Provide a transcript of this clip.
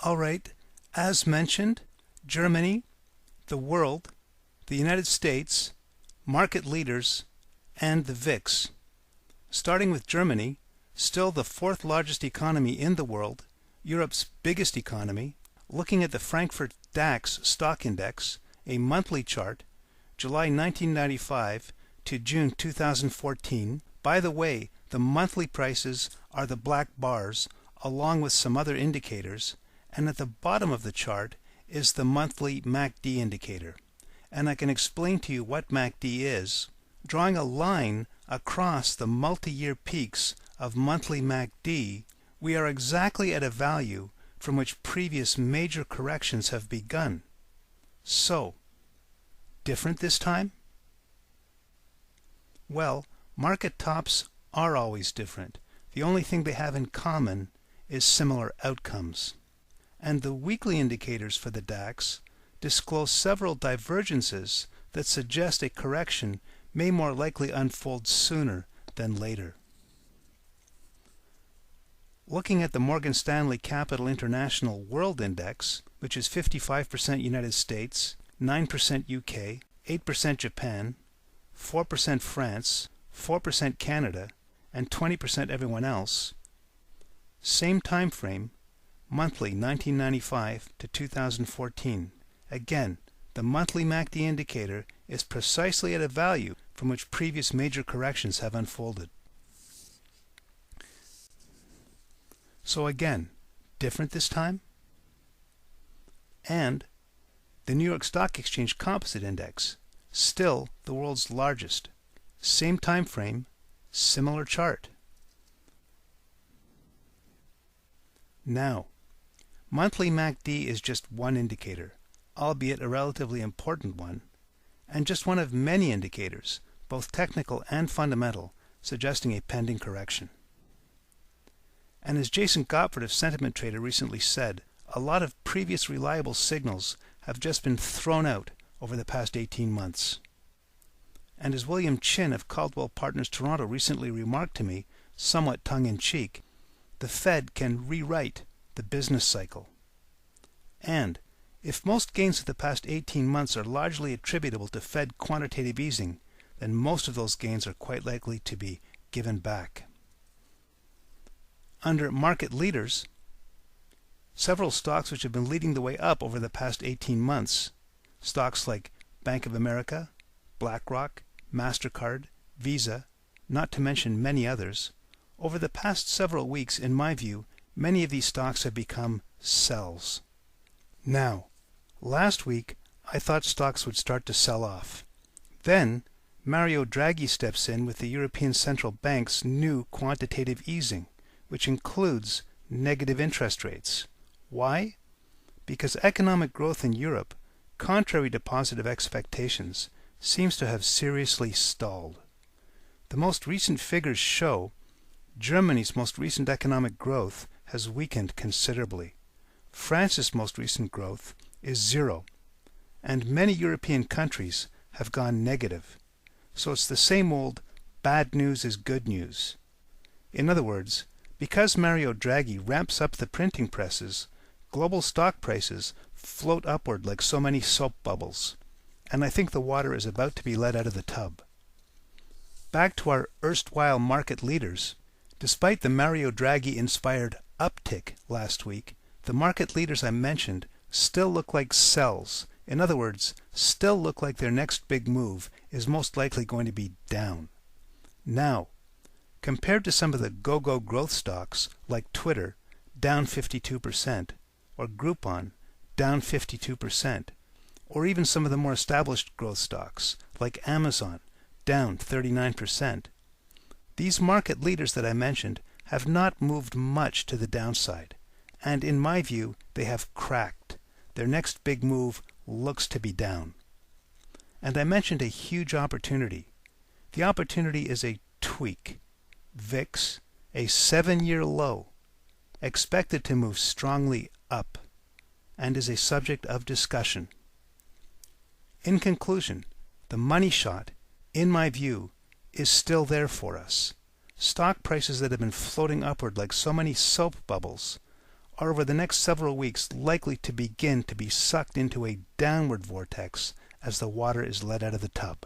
All right, as mentioned, Germany, the world, the United States, market leaders, and the VIX. Starting with Germany, still the fourth largest economy in the world, Europe's biggest economy, looking at the Frankfurt DAX stock index, a monthly chart, July 1995 to June 2014. By the way, the monthly prices are the black bars, along with some other indicators, and at the bottom of the chart is the monthly MACD indicator. And I can explain to you what MACD is, drawing a line across the multi-year peaks of monthly MACD. We are exactly at a value from which previous major corrections have begun. So, different this time? Well, market tops are always different. The only thing they have in common is similar outcomes. And the weekly indicators for the DAX disclose several divergences that suggest a correction may more likely unfold sooner than later. Looking at the Morgan Stanley Capital International World Index, which is 55% United States, 9% UK, 8% Japan, 4% France, 4% Canada, and 20% everyone else, same time frame, monthly 1995 to 2014. Again, the monthly MACD indicator is precisely at a value from which previous major corrections have unfolded. So again, different this time? And the New York Stock Exchange Composite Index, still the world's largest. Same time frame, similar chart. Now, monthly MACD is just one indicator, albeit a relatively important one, and just one of many indicators, both technical and fundamental, suggesting a pending correction. And as Jason Gotford of Sentiment Trader recently said, a lot of previous reliable signals have just been thrown out over the past 18 months. And as William Chin of Caldwell Partners Toronto recently remarked to me, somewhat tongue-in-cheek, the Fed can rewrite the business cycle. And if most gains of the past 18 months are largely attributable to Fed quantitative easing, then most of those gains are quite likely to be given back. Under market leaders, several stocks which have been leading the way up over the past 18 months, stocks like Bank of America, BlackRock, MasterCard, Visa, not to mention many others, over the past several weeks, in my view, many of these stocks have become sells. Now, last week I thought stocks would start to sell off. Then Mario Draghi steps in with the European Central Bank's new quantitative easing, which includes negative interest rates. Why? Because economic growth in Europe, contrary to positive expectations, seems to have seriously stalled. The most recent figures show Germany's most recent economic growth has weakened considerably. France's most recent growth is 0, and many European countries have gone negative. So it's the same old bad news is good news. In other words, because Mario Draghi ramps up the printing presses, global stock prices float upward like so many soap bubbles, and I think the water is about to be let out of the tub. Back to our erstwhile market leaders. Despite the Mario Draghi-inspired uptick last week, the market leaders I mentioned still look like sells. In other words, still look like their next big move is most likely going to be down. Now, compared to some of the go-go growth stocks like Twitter, down 52%, or Groupon, down 52%, or even some of the more established growth stocks like Amazon, down 39%, these market leaders that I mentioned have not moved much to the downside, and in my view, they have cracked. Their next big move looks to be down. And I mentioned a huge opportunity. The opportunity is a tweak. VIX, a 7-year low, expected to move strongly up, and is a subject of discussion. In conclusion, the money shot, in my view, is still there for us. Stock prices that have been floating upward like so many soap bubbles are over the next several weeks likely to begin to be sucked into a downward vortex as the water is let out of the tub.